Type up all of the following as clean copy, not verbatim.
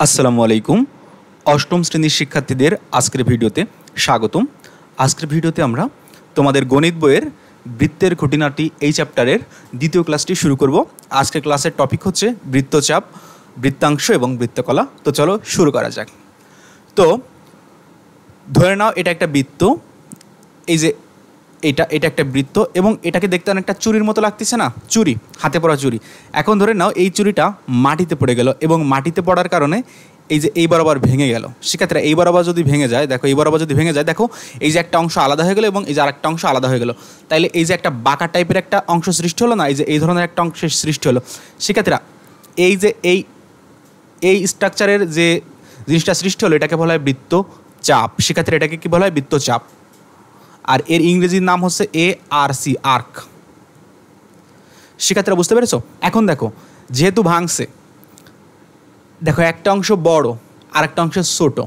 আসসালামু আলাইকুম। অষ্টম শ্রেণীর শিক্ষার্থীদের আজকের ভিডিওতে স্বাগতম। আজকের ভিডিওতে আমরা তোমাদের গণিত বইয়ের বৃত্তের খুঁটিনাটি এই চ্যাপ্টারের দ্বিতীয় ক্লাসটি শুরু করব। আজকের ক্লাসের টপিক হচ্ছে বৃত্তচাপ, বৃত্তাংশ এবং বৃত্তকলা। তো চলো শুরু করা যাক। তো ধরে নাও এটা একটা বৃত্ত, এই যে এটা একটা বৃত্ত এবং এটাকে দেখতে অনেকটা চুরির মতো লাগতেছে না, চুরি, হাতে পড়া চুরি। এখন ধরে নাও এই চুরিটা মাটিতে পড়ে গেল এবং মাটিতে পড়ার কারণে এই যে এই বরাবর ভেঙে গেল। সেক্ষেত্রে এই বরাবর যদি ভেঙে যায়, দেখো এই বরাবর যদি ভেঙে যায়, দেখো এই যে একটা অংশ আলাদা হয়ে গেলো এবং এই যে আরেকটা অংশ আলাদা হয়ে গেলো। তাইলে এই যে একটা বাঁকা টাইপের একটা অংশ সৃষ্টি হলো না, এই যে এই ধরনের একটা অংশের সৃষ্টি হলো। সেক্ষেত্রে এই যে এই স্ট্রাকচারের যে জিনিসটা সৃষ্টি হলো এটাকে বলা হয় বৃত্তচাপ। সেক্ষেত্রে এটাকে কী বলা হয়? বৃত্তচাপ। আর এর ইংরেজির নাম হচ্ছে ARC, আর্ক। শিক্ষার্থীরা বুঝতে পেরেছো? এখন দেখো যেহেতু ভাঙছে, দেখো একটা অংশ বড় আর একটা অংশ ছোট।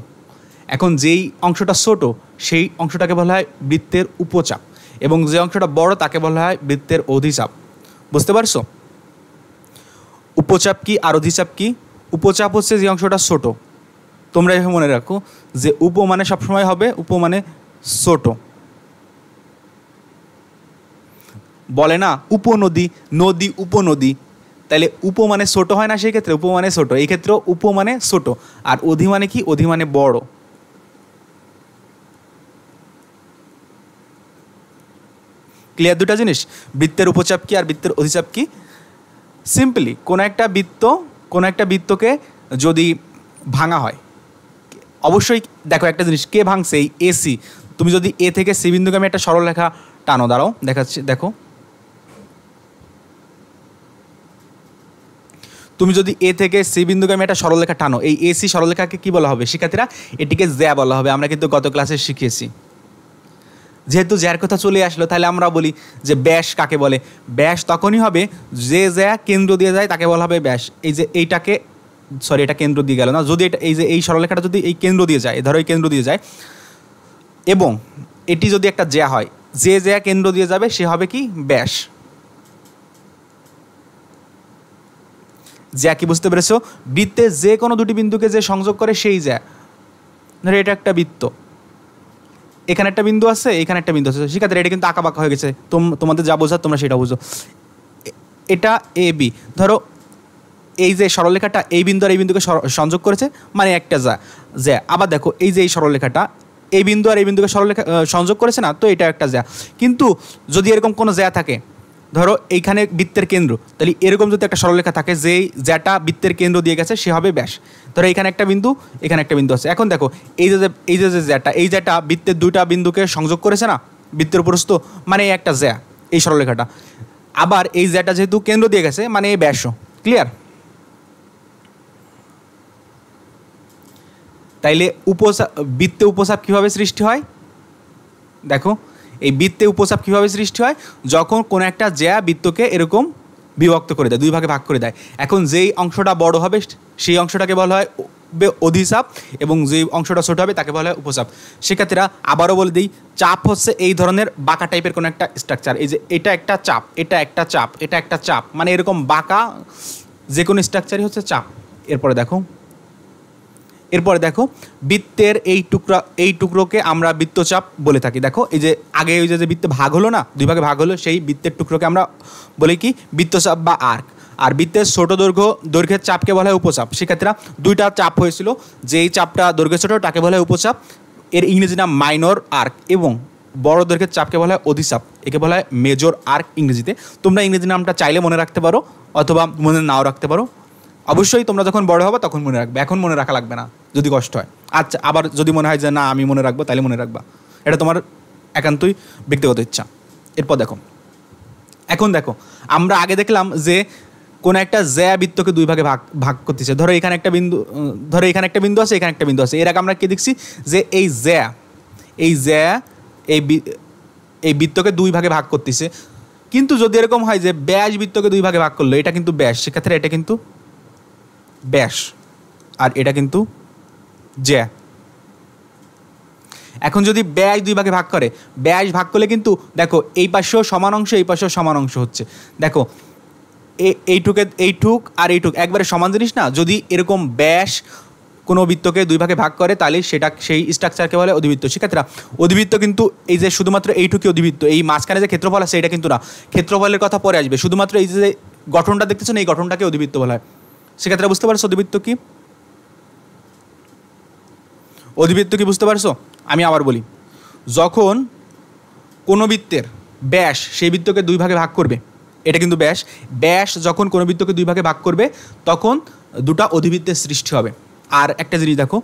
এখন যেই অংশটা ছোট সেই অংশটাকে বলা হয় বৃত্তের উপচাপ এবং যে অংশটা বড় তাকে বলা হয় বৃত্তের অধিচাপ। বুঝতে পারছো? উপচাপ কি আর অধিচাপ কি? উপচাপ হচ্ছে যে অংশটা ছোট। তোমরা এভাবে মনে রাখো যে উপ মানে সবসময় হবে উপ মানে ছোট। বলে না উপনদী, নদী উপনদী, তাহলে উপ মানে ছোট হয় না? সেই ক্ষেত্রে উপ মানে ছোট, এই ক্ষেত্রে উপ মানে ছোট। আর অধি মানে কি? অধি মানে বড়। ক্লিয়ার দুটা জিনিস? বৃত্তের উপচাপ কি আর বৃত্তের অধিচাপ কি? সিম্পলি কোনো একটা বৃত্তকে যদি ভাঙা হয়, অবশ্যই দেখো একটা জিনিস, কে ভাঙছে? এই AC। তুমি যদি এ থেকে সি বিন্দুকে আমি একটা সরলরেখা টানো, দাঁড়াও দেখাচ্ছি, দেখো তুমি যদি এ থেকে সি বিন্দুকে আমি একটা সরলরেখা টানো, এই AC সরলরেখাকে কি বলা হবে শিক্ষার্থীরা? এটিকে জ্যা বলা হবে। আমরা কিন্তু গত ক্লাসে শিখিয়েছি। যেহেতু জ্যার কথা চলে আসলো, তাহলে আমরা বলি যে ব্যাস কাকে বলে? ব্যাস তখনই হবে যে জ্যা কেন্দ্র দিয়ে যায় তাকে বলা হবে ব্যাস। এই যে এইটাকে, সরি এটা কেন্দ্র দিয়ে গেল না, যদি এটা এই যে এই সরলরেখাটা যদি এই কেন্দ্র দিয়ে যায়, ধরো এই কেন্দ্র দিয়ে যায় এবং এটি যদি একটা জ্যা হয়, যে জ্যা কেন্দ্র দিয়ে যাবে সে হবে কি? ব্যাস। জ্যা কি বুঝতে পেরেছো? বৃত্তে যে কোনো দুটি বিন্দুকে যে সংযোগ করে সেই জ্যা। ধরো এটা একটা বৃত্ত, এখানে একটা বিন্দু আছে, এখানে একটা বিন্দু আছে। শিক্ষার্থীরা এটা কিন্তু আঁকা বাঁকা হয়ে গেছে, তোমাদের যা বোঝার তোমরা সেটা বুঝো। এটা AB, ধরো এই যে সরলরেখাটা এই বিন্দু আর এই বিন্দুকে সংযোগ করেছে, মানে একটা জ্যা। আবার দেখো এই যে এই সরলরেখাটা এই বিন্দু আর এই বিন্দুকে সরলরেখা সংযোগ করেছে না, তো এটা একটা জ্যা। কিন্তু যদি এরকম কোনো জ্যা থাকে, ধরো এইখানে বৃত্তের কেন্দ্র, তাহলে এরকম যদি একটা সরলরেখা থাকে যেই জ্যাটা বৃত্তের কেন্দ্র দিয়ে গেছে সে হবে ব্যাস। ধরো এখানে একটা বিন্দু, এখানে একটা বিন্দু আছে। এখন দেখো এই যে জ্যাটা বৃত্তের দুইটা বিন্দুকে সংযোগ করেছে না, বৃত্তের প্রস্থ, মানে এই একটা জ্যা, এই সরলরেখাটা। আবার এই জ্যাটা যেহেতু কেন্দ্র দিয়ে গেছে, মানে এই ব্যাসও। ক্লিয়ার? তাইলে বৃত্তে উপচাপ কীভাবে সৃষ্টি হয়? দেখো এই বৃত্তে উপচাপ কীভাবে সৃষ্টি হয়? যখন কোনো একটা জ্যা বৃত্তকে এরকম বিভক্ত করে দেয়, দুই ভাগে ভাগ করে দেয়। এখন যেই অংশটা বড় হবে সেই অংশটাকে বলা হয় অধিচাপ এবং যেই অংশটা ছোট হবে তাকে বলা হয় উপচাপ। সেক্ষেত্রে আবারও বলে দিই, চাপ হচ্ছে এই ধরনের বাঁকা টাইপের কোনো একটা স্ট্রাকচার। এই যে এটা একটা চাপ, এটা একটা চাপ, এটা একটা চাপ, মানে এরকম বাঁকা যে কোনো স্ট্রাকচারই হচ্ছে চাপ। এরপরে দেখো বৃত্তের এই টুকরোকে আমরা বৃত্তচাপ বলে থাকি। দেখো এই যে আগে ওই যে বৃত্তে ভাগ হলো না, দুই ভাগে ভাগ হলো, সেই বৃত্তের টুকরোকে আমরা বলি কি? বৃত্তচাপ বা আর্ক। আর বৃত্তের ছোট দৈর্ঘ্যের চাপকে বলা হয় উপচাপ। সেক্ষেত্রে দুইটা চাপ হয়েছিল, যেই চাপটা দৈর্ঘ্য ছোট তাকে বলা হয় উপচাপ, এর ইংরেজি নাম মাইনর আর্ক, এবং বড় দৈর্ঘ্যের চাপকে বলা হয় অধিচাপ, একে বলা হয় মেজর আর্ক ইংরেজিতে। তোমরা ইংরেজি নামটা চাইলে মনে রাখতে পারো অথবা মনে নাও রাখতে পারো। অবশ্যই তোমরা যখন বড় হবে তখন মনে রাখবে, এখন মনে রাখা লাগবে না যদি কষ্ট হয়। আচ্ছা, আবার যদি মনে হয় যে না আমি মনে রাখবো, তাহলে মনে রাখবা, এটা তোমার একান্তই ব্যক্তিগত ইচ্ছা। এরপর দেখো, এখন দেখো আমরা আগে দেখলাম যে কোনো একটা জ্যা বৃত্তকে দুই ভাগে ভাগ করতেছে। ধরো এখানে একটা বিন্দু আছে, এখানে একটা বিন্দু আছে। এর আগে আমরা কি দেখছি? যে এই জ্যা এই বৃত্তকে দুই ভাগে ভাগ করতেছে। কিন্তু যদি এরকম হয় যে ব্যাস বৃত্তকে দুই ভাগে ভাগ করলো, এটা কিন্তু ব্যাস, সেক্ষেত্রে এটা কিন্তু ব্যাস আর এটা কিন্তু জ্যা। এখন যদি ব্যাস দুই ভাগে ভাগ করে, ব্যাস ভাগ করলে কিন্তু দেখো এই পাশেও সমান অংশ, এই পাশেও সমান অংশ হচ্ছে। দেখো এইটুক আর এইটুক একবারে সমান জিনিস না। যদি এরকম ব্যাস কোনো বৃত্তকে দুই ভাগে ভাগ করে তাহলে সেটা সেই স্ট্রাকচারকে বলে অধিবৃত্ত। শিক্ষার্থীরা অধিবৃত্ত কিন্তু এই যে শুধুমাত্র এইটুকু অধিবৃত্ত, এই মাঝখানে যে ক্ষেত্রফল আছে এটা কিন্তু না, ক্ষেত্রফলের কথা পরে আসবে, শুধুমাত্র এই যে গঠনটা দেখতেছেন এই গঠনটাকে অধিবৃত্ত বলা হয়। শিক্ষার্থীরা বুঝতে পারছো অধিবৃত্ত কি? অধিবৃত্ত কি বুঝতে পারছো? আমি আবার বলি, যখন কোনো বৃত্তের ব্যাস সেই বৃত্তকে দুই ভাগে ভাগ করবে, এটা কিন্তু ব্যাস যখন কোনো বৃত্তকে দুই ভাগে ভাগ করবে তখন দুটা অধিবৃত্তের সৃষ্টি হবে। আর একটা জিনিস দেখো,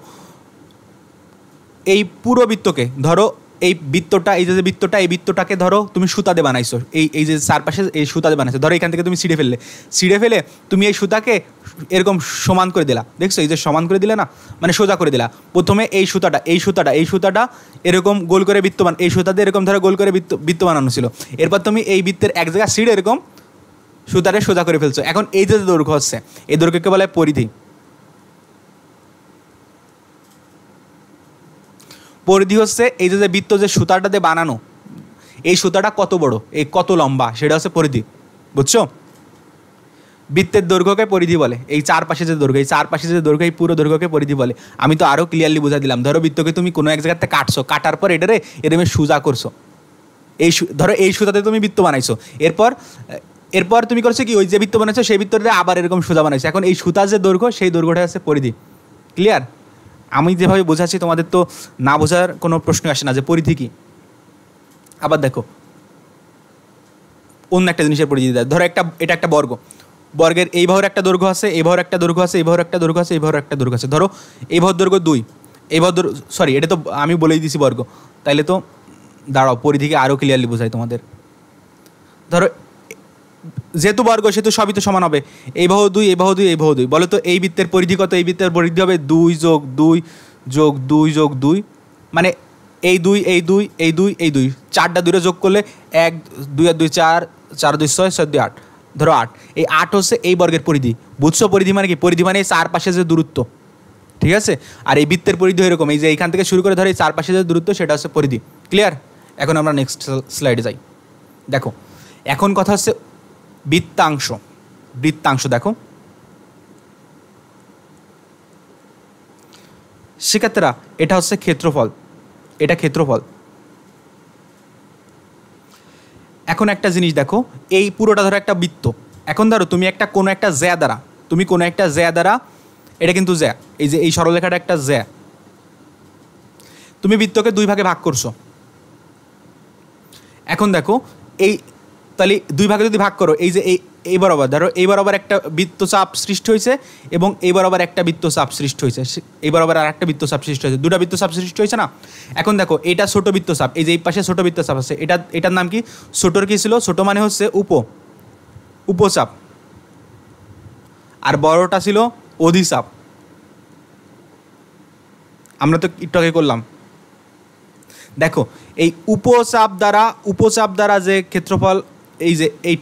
এই পুরো বৃত্তকে ধরো, এই বৃত্তটা এই যে বৃত্তটা এই বৃত্তটাকে ধরো তুমি সুতাতে বানাইছো, এই যে চারপাশে এই সুতাতে বানাইছো, ধরো এখান থেকে তুমি ছিঁড়ে ফেলে তুমি এই সুতাকে এরকম সমান করে দিলা, দেখছো এই যে সমান করে দিলে না, মানে সোজা করে দিলা। প্রথমে এই সুতাটা এরকম গোল করে এই সুতাতে এরকম ধরো গোল করে বৃত্ত বানানো ছিল, এরপর তুমি এই বৃত্তের এক জায়গায় ছিঁড়ে এরকম সুতারে সোজা করে ফেলছো। এখন এই যে দৈর্ঘ্য হচ্ছে এই দৈর্ঘ্যকে বলে পরিধি। পরিধি হচ্ছে এই যে বৃত্ত যে সুতাটাতে বানানো, এই সুতাটা কত বড়, এই কত লম্বা, সেটা হচ্ছে পরিধি। বুঝছো? বৃত্তের দৈর্ঘ্যকে পরিধি বলে। এই চারপাশে যে দৈর্ঘ্য এই পুরো দৈর্ঘ্যকে পরিধি বলে। আমি তো আরও ক্লিয়ারলি বুঝা দিলাম। ধরো বৃত্তকে তুমি কোনো এক জায়গাতে কাটার পর এটারে এরকম সোজা করছো, ধরো এই সুতাতে তুমি বৃত্ত বানাইছো, এরপর তুমি করছো কি, ওই যে বৃত্ত বানাইছো সেই বৃত্তটা আবার এরকম সোজা বানাইছো। এখন এই সুতার যে দৈর্ঘ্য সেই দৈর্ঘ্যটা হচ্ছে পরিধি। ক্লিয়ার? আমি যেভাবে বোঝাচ্ছি তোমাদের তো না বোঝার কোনো প্রশ্ন আসে না যে পরিধি কি। আবার দেখো অন্য একটা জিনিসের পরিধি দেয়, ধরো এটা একটা বর্গের এই বাহুর একটা দৈর্ঘ্য আছে, এই বাহুর একটা দৈর্ঘ্য আছে, এই বাহুর একটা দৈর্ঘ্য আছে, এই বাহুর একটা দৈর্ঘ্য আছে। ধরো এই বাহুর দৈর্ঘ্য 2, এই বাহুর সরি এটা তো আমি বলেই দিছি বর্গ, তাইলে তো দাঁড়াও পরিধিকে আরও ক্লিয়ারলি বোঝাই তোমাদের। ধরো যেহেতু বর্গ সেহেতু সবই তো সমান হবে, এই বাহু 2, এই বাহু 2, এই বাহু 2, বলো তো এই বৃত্তের পরিধি কত? এই বৃত্তের পরিধি হবে 2 যোগ 2 যোগ 2 যোগ 2, মানে এই 2 এই 2 এই 2 এই 2, 4টা 2 যোগ করলে 1 2 আর 2 4, 4 2 6, 6 2 8, ধরো 8। এই 8 হচ্ছে এই বর্গের পরিধি। বুঝছো পরিধি মানে কি? পরিধি মানে এই চারপাশে যে দূরত্ব, ঠিক আছে? আর এই বৃত্তের পরিধি এরকম, এই যে এইখান থেকে শুরু করে ধরো এই চারপাশে যে দূরত্ব সেটা হচ্ছে পরিধি। ক্লিয়ার? এখন আমরা নেক্সট স্লাইডে যাই। দেখো এখন কথা হচ্ছে বৃত্তাংশ। দেখো শিক্ষার্থীরা, এটা হচ্ছে ক্ষেত্রফল, এটা ক্ষেত্রফল। এখন একটা জিনিস দেখো, এই পুরোটা ধরো একটা বৃত্ত। এখন ধরো তুমি কোনো একটা জ্যা দ্বারা এটা কিন্তু জ্যা, এই যে এই সরলরেখাটা একটা জ্যা, তুমি বৃত্তকে দুই ভাগে ভাগ করছো। এখন দেখো এই তাহলে দুই ভাগে যদি ভাগ করো, এই যে এই বরাবর ধরো এই বরাবর একটা বৃত্তচাপ সৃষ্টি হয়েছে এবং এই বরাবর একটা বৃত্তচাপ সৃষ্টি হয়েছে, এই বরাবর আর একটা বৃত্তচাপ সৃষ্টি হয়েছে, দুটা বৃত্তচাপ সৃষ্টি হয়েছে না? এখন দেখো এটা ছোট বৃত্তচাপ, এই যে এই পাশে ছোট বৃত্তচাপ আছে, এটার নাম কি? ছোটর কি ছিল? ছোট মানে হচ্ছে উপচাপ, আর বড়টা ছিল অধিচাপ। আমরা তো একটু আগে করলাম। দেখো এই উপচাপ দ্বারা যে ক্ষেত্রফল, এই যে এই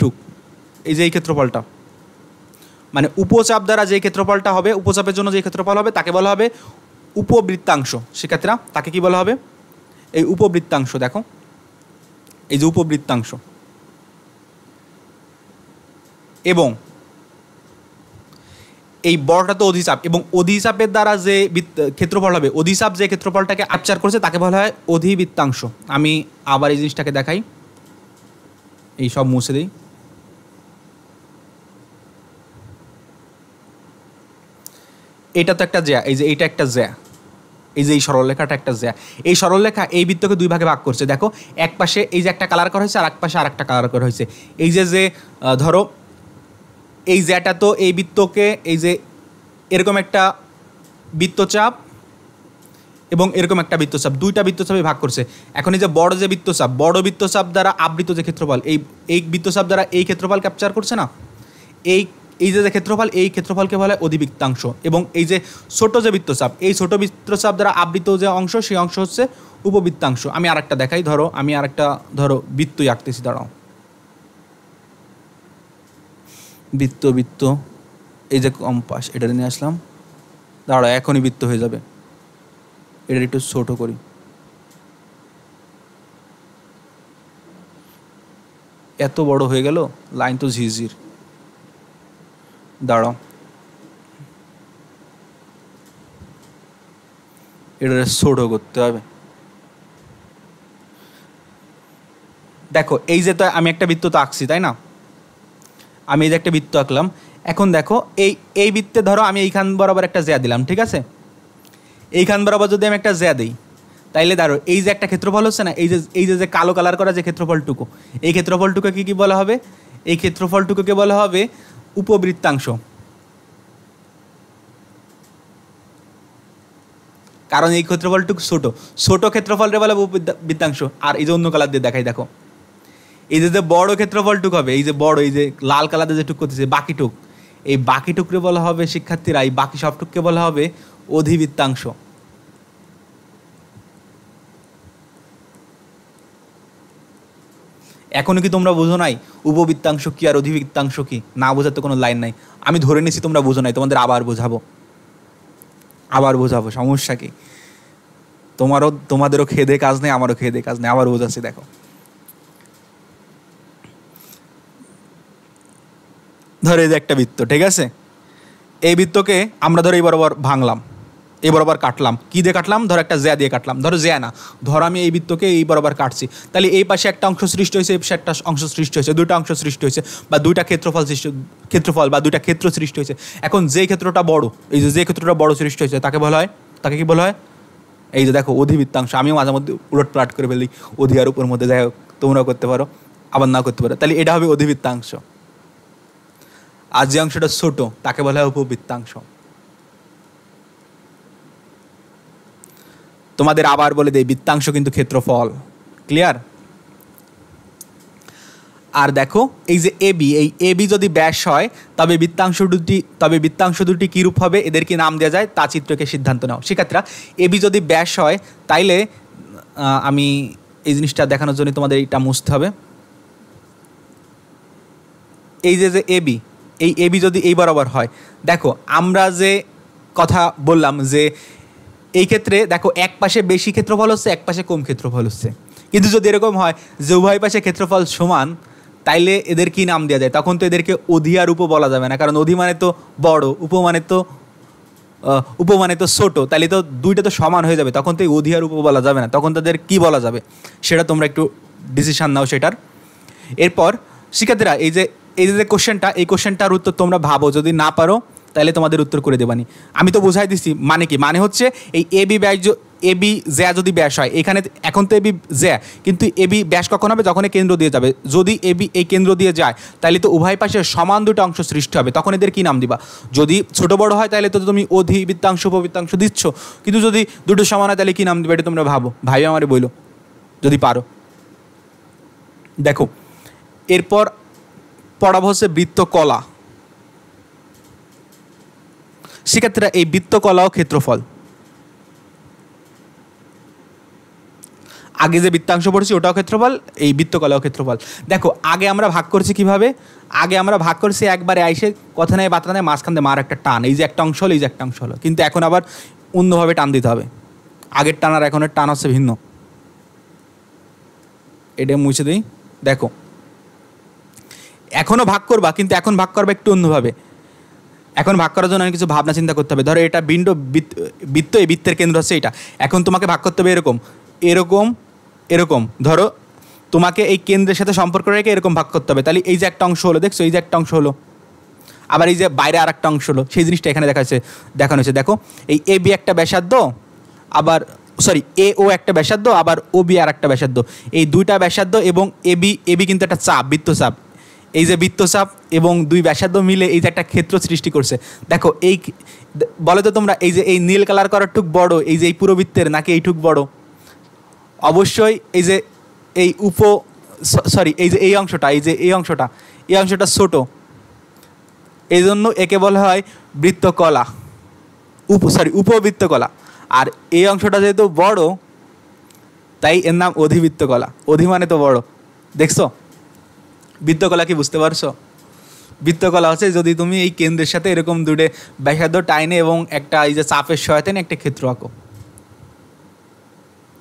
যে এই ক্ষেত্রফলটা, মানে উপচাপ দ্বারা যে ক্ষেত্রফলটা হবে, উপচাপের জন্য যে ক্ষেত্রফল হবে তাকে বলা হবে উপবৃত্তাংশ। শিক্ষার্থীরা তাকে কি বলা হবে? এই উপবৃত্তাংশ। দেখো এই যে উপবৃত্তাংশ, এবং এই বড়টা তো অধিচাপ, এবং অধিচাপের দ্বারা যে ক্ষেত্রফল হবে, অধিচাপ যে ক্ষেত্রফলটাকে আপচার করছে তাকে বলা হয় অধিবৃত্তাংশ। আমি আবার এই জিনিসটাকে দেখাই, এই সব মুছে দিই। এটা তো একটা জ্যা, এই যে এইটা একটা জ্যা, এই যে এই সরলরেখাটা একটা জ্যা। এই সরলরেখা এই বৃত্তকে দুই ভাগে ভাগ করছে। দেখো এক পাশে এই যে একটা কালার করা হয়েছে, আর এক পাশে আর একটা কালার করা হয়েছে। এই যে ধরো এই জ্যাটা তো এই বৃত্তকে, এই যে এরকম একটা বৃত্তচাপ এবং এরকম একটা বৃত্তচাপ, দুইটা বৃত্তচাপে ভাগ করছে। এখন এই যে বড় বৃত্তচাপ দ্বারা আবৃত যে ক্ষেত্রফল, এই বৃত্তচাপ দ্বারা এই ক্ষেত্রফল ক্যাপচার করছে না, এই যে ক্ষেত্রফল, এই ক্ষেত্রফলকে বলে অধিবৃত্তাংশ। এবং এই যে ছোট যে বৃত্তচাপ, এই ছোট বৃত্তচাপ দ্বারা আবৃত যে অংশ, সেই অংশ হচ্ছে উপবৃত্তাংশ। আমি আরেকটা দেখাই, ধরো বৃত্তই আঁকতেছি, দাঁড়াও। বৃত্ত এই যে কম্পাস, এটা নিয়ে আসলাম, দাঁড়াও এখনই বৃত্ত হয়ে যাবে। এটা একটু ছোট করি, এত বড় হয়ে গেল, লাইন তো ঝিরঝির, দাঁড়াও। এটা ছোট করতে হবে। দেখো এই যে তো আমি একটা বৃত্ত তো আঁকছি তাই না, আমি এই যে একটা বৃত্ত আঁকলাম। এখন দেখো এই এই বৃত্তে ধরো আমি এইখান বরাবর একটা জ্যা দিলাম, ঠিক আছে? এইখান বরাবর যদি আমি একটা জ্যা দিই, তাইলে ধরো এই যে একটা ক্ষেত্রফল হচ্ছে না, এই যে কালো কালার করা যে ক্ষেত্রফলটুকু, এই ক্ষেত্রফলটুকুকে কি বলা হবে? এই ক্ষেত্রফলটুকুকে বলা হবে উপবৃত্তাংশ। কারণ এই ক্ষেত্রফলটুকু ছোট, ছোট ক্ষেত্রফলরে বলা হবে উপবৃত্তাংশ। আর এই যে অন্য কালার দিয়ে দেখাই, দেখো এই যে বড় ক্ষেত্রফলটুক হবে, এই যে বড়, এই যে লাল কালার যে টুক করতেছে বাকিটুক, এই বাকিটুকরে বলা হবে শিক্ষার্থীরা, এই বাকি সবটুককে বলা হবে অধিবৃত্তাংশ। এখনো কি তোমরা বুঝো নাই উপবৃত্তাংশ কি আর অধিবৃত্তাংশ কি? না বোঝার তো কোনো লাইন নাই। আমি ধরে নিছি তোমরা বুঝো নাই, তোমাদের আবার বোঝাবো, সমস্যা কি? তোমাদেরও খেদে কাজ নেই, আমারও খেদে কাজ নেই, আবার বোঝাচ্ছি। দেখো ধরো এই যে একটা বৃত্ত, ঠিক আছে? এই বৃত্তকে আমরা ধরো এই বরাবর ভাঙলাম, এই বরাবর কাটলাম। কী দিয়ে কাটলাম? ধরো একটা জ্যা দিয়ে কাটলাম। ধরো জ্যা না, ধরো আমি এই বৃত্তকে এই বরাবর কাটছি, তাহলে এই পাশে একটা অংশ সৃষ্টি হয়েছে, এই পাশে একটা অংশ সৃষ্টি হয়েছে, দুইটা অংশ সৃষ্টি হয়েছে, বা দুইটা ক্ষেত্রফল বা দুইটা ক্ষেত্র সৃষ্টি হয়েছে। এখন যে ক্ষেত্রটা বড়, এই যে ক্ষেত্রটা বড় সৃষ্টি হয়েছে, তাকে বলা হয়, তাকে কি বলা হয়? এই যে দেখো অধিবৃত্তাংশ। আমিও মাঝে মধ্যে উলট পালট করে ফেলি, অধি আর উপর মধ্যে, যাই হোক তোমরাও করতে পারো, আবার না করতে পারো। তাহলে এটা হবে অধিবৃত্তাংশ। আর যে অংশটা ছোট তাকে বলা হয় উপবৃত্তাংশ। তোমাদের আবার বলে দেই, বৃত্তাংশ কিন্তু ক্ষেত্রফল। ক্লিয়ার? আর দেখো এই যে এবি, এই এবি যদি ব্যাস হয় তবে বৃত্তাংশ দুটি কী রূপ হবে, এদের কি নাম দেওয়া যায় তা চিত্রকে সিদ্ধান্ত নাও। শিক্ষার্থীরা এবি যদি ব্যাস হয় তাইলে আমি এই জিনিসটা দেখানোর জন্য তোমাদের এইটা মুছতে হবে। এই যে এবি, এই এবি যদি এই বরাবর হয়, দেখো আমরা যে কথা বললাম যে এই ক্ষেত্রে দেখো এক পাশে বেশি ক্ষেত্রফল হচ্ছে, এক পাশে কম ক্ষেত্রফল হচ্ছে। কিন্তু যদি এরকম হয় যে উভয় পাশে ক্ষেত্রফল সমান, তাইলে এদের কি নাম দেওয়া যায়? তখন তো এদেরকে অধি আর উপ বলা যাবে না, কারণ অধি মানে তো বড়, উপ মানে তো ছোট, তাইলে তো দুইটা তো সমান হয়ে যাবে, তখন তো এই অধি আর উপ বলা যাবে না, তখন তাদের কি বলা যাবে সেটা তোমরা একটু ডিসিশান নাও সেটার। এরপর শিক্ষার্থীরা এই যে কোশ্চেনটা, এই কোশ্চেনটার উত্তর তোমরা ভাবো, যদি না পারো তাহলে তোমাদের উত্তর করে দেবানি। আমি তো বোঝাই দিচ্ছি মানে কি, মানে হচ্ছে এই এবি জ্যা যদি ব্যাস হয়, এখানে এখন তো এবি জ্যা, কিন্তু এবি ব্যাস কখন হবে? যখন কেন্দ্র দিয়ে যাবে। যদি এবি এই কেন্দ্র দিয়ে যায় তাহলে তো উভয় পাশে সমান দুটো অংশ সৃষ্টি হবে, তখন এদের কী নাম দিবা? যদি ছোট বড় হয় তাহলে তো তুমি অধিবৃত্তাংশ উপবৃত্তাংশ দিচ্ছ, কিন্তু যদি দুটো সমান হয় তাহলে কী নাম দিবে? এটা তোমরা ভাবো, ভাইও আমারে বইলো যদি পারো। দেখো এরপর পড়াবো হচ্ছে বৃত্তকলা। শিক্ষার্থীরা এই বৃত্তকলাও ক্ষেত্রফল। আগে যে বৃত্তাংশ পড়েছি ওটাও ক্ষেত্রফল, এই বৃত্তকলাও ক্ষেত্রফল। দেখো আগে আমরা ভাগ করছি কিভাবে? আগে আমরা ভাগ করছি একবারে আইসে কথা নেই বার্তা নেই, মাঝখান দিয়ে মার একটা টান, এই যে একটা অংশ হলো, এই যে একটা অংশ হলো। কিন্তু এখন আবার অন্যভাবে টান দিতে হবে, আগের টান আর এখনের টান হচ্ছে ভিন্ন। এটা মুছে দিই। দেখো এখনও ভাগ করবা, কিন্তু এখন ভাগ করবা একটু অন্যভাবে। এখন ভাগ করার জন্য অনেক কিছু ভাবনা চিন্তা করতে হবে। ধরো এটা বৃত্ত, এই বৃত্তের কেন্দ্র হচ্ছে এটা। এখন তোমাকে ভাগ করতে হবে এরকম এরকম এরকম। ধরো তোমাকে এই কেন্দ্রের সাথে সম্পর্ক রেখে এরকম ভাগ করতে হবে। তাহলে এই যে একটা অংশ হলো, দেখছো এই যে একটা অংশ হলো, আবার এই যে বাইরে আর একটা অংশ হলো, সেই জিনিসটা এখানে দেখানো হয়েছে। দেখো এই এ বি একটা ব্যাসার্ধ, আবার এ ও একটা ব্যাসার্ধ, আবার ও বি আর একটা ব্যাসার্ধ। এই দুইটা ব্যাসার্ধ এবং এবি কিন্তু একটা চাপ, বৃত্তচাপ। এই যে বৃত্তচাপ এবং দুই ব্যাসার্ধ মিলে এই যে একটা ক্ষেত্র সৃষ্টি করছে। দেখো এই বলো তো তোমরা, এই যে এই নীল কালার করার টুক বড়, এই যে এই পুরো বৃত্তের, নাকি এইটুক বড়? অবশ্যই এই যে এই এই যে এই অংশটা ছোট, এই জন্য একে বলা হয় বৃত্তকলা, উপবৃত্তকলা। আর এই অংশটা যেহেতু বড়, তাই এর নাম অধিবৃত্তকলা। অধি মানে তো বড়। দেখছো বৃত্তকলা কি বুঝতে পারছো? বৃত্তকলা হচ্ছে যদি তুমি এই কেন্দ্রের সাথে এরকম দুটো ব্যাসার্ধ টাইনে এবং একটা এই যে চাপের সহায়তায় একটা ক্ষেত্র আঁকো।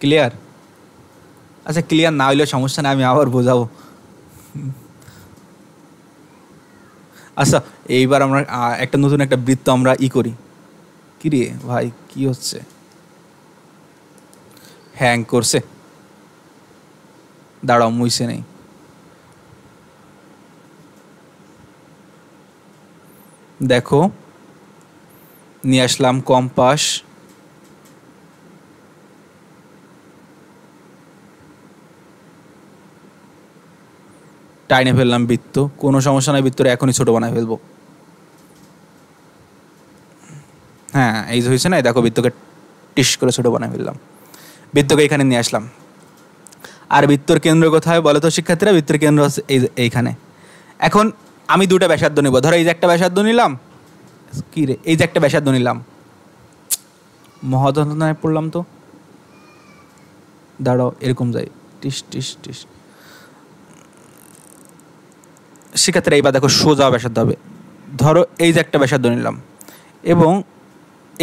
ক্লিয়ার? আচ্ছা ক্লিয়ার না হইলেও সমস্যা নেই, আমি আবার বোঝাবো। আচ্ছা এইবার আমরা একটা নতুন একটা বৃত্ত আমরা করি। কি রে ভাই কি হচ্ছে? হ্যাং করছে, দাঁড়াও মুইছে নেই। দেখো নিয়ে আসলাম কম্পাস, টাইনে ফেললাম বৃত্ত, কোনো সমস্যা নাই, বৃত্তটা এখনই ছোট বানায় ফেলবো। হ্যাঁ এই যে হয়েছে না, দেখো বৃত্তকে টিস করে ছোট বানায় ফেললাম, বৃত্তকে এখানে নিয়ে আসলাম। আর বৃত্তর কেন্দ্র কোথায় বলো তো শিক্ষার্থীরা? বৃত্তের কেন্দ্র আছে এইখানে। এখন আমি দুটা ব্যাসার্ধ নিব, ধরো এই যে একটা ব্যাসার্ধ নিলাম, কি রে, এই যে একটা ব্যাসার্ধ নিলাম, মহাধনায় পড়লাম তো, দাঁড়াও এরকম যাই, টিস টিস টিস। শিক্ষার্থীরা এইবার দেখো সোজা ব্যাসার্ধ হবে, ধরো এই যে একটা ব্যাসার্ধ নিলাম এবং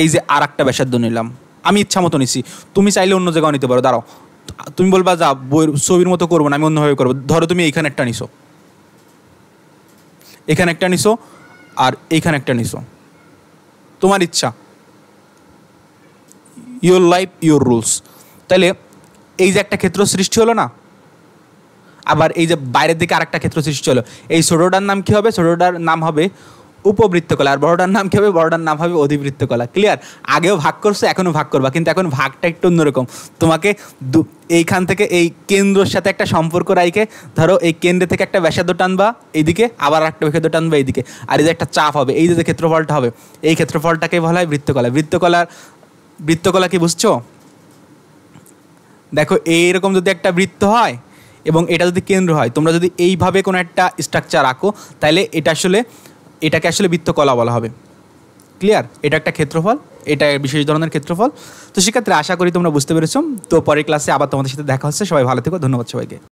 এই যে আর একটা ব্যাসার্ধ নিলাম, আমি ইচ্ছা মতো নিছি, তুমি চাইলে অন্য জায়গাও নিতে পারো। দাঁড়াও, তুমি বলবা যা বইয়ের ছবির মতো করবো না, আমি অন্যভাবে করবো। ধরো তুমি এইখানে একটা নিছো, এখানে একটা নিছো, আর এইখানে একটা নিছো, তোমার ইচ্ছা, ইউর লাইফ ইউর রুলস। তাহলে এই যে একটা ক্ষেত্র সৃষ্টি হলো না, আবার এই যে বাইরের দিকে আরেকটা ক্ষেত্র সৃষ্টি হলো, এই ছোটোটার নাম কী হবে? ছোটোটার নাম হবে উপবৃত্তকলা, আর বড়টার নাম কী হবে? বড়টার নাম হবে অধিবৃত্তকলা। ক্লিয়ার? আগেও ভাগ করছো, এখনও ভাগ করবা, কিন্তু এখন ভাগটা একটু অন্যরকম। তোমাকে এইখান থেকে এই কেন্দ্রের সাথে একটা সম্পর্ক রাখে, ধরো এই কেন্দ্র থেকে একটা ব্যাসার্ধ টানবা এইদিকে, আবার একটা ব্যাসার্ধ টানবা এইদিকে, আর এই যে একটা চাপ হবে, এই যে ক্ষেত্রফলটা হবে, এই ক্ষেত্রফলটাকে বলা হয় বৃত্তকলা। বৃত্তকলা কি বুঝছো? দেখো এইরকম যদি একটা বৃত্ত হয় এবং এটা যদি কেন্দ্র হয়, তোমরা যদি এইভাবে কোনো একটা স্ট্রাকচার আঁকো, তাহলে এটাকে আসলে বৃত্তকলা বলা হবে। ক্লিয়ার? এটা একটা ক্ষেত্রফল, এটা বিশেষ ধরনের ক্ষেত্রফল। তো সেক্ষেত্রে আশা করি তোমরা বুঝতে পেরেছো। তো পরের ক্লাসে আবার তোমাদের সাথে দেখা হচ্ছে। সবাই ভালো থেকো, ধন্যবাদ সবাইকে।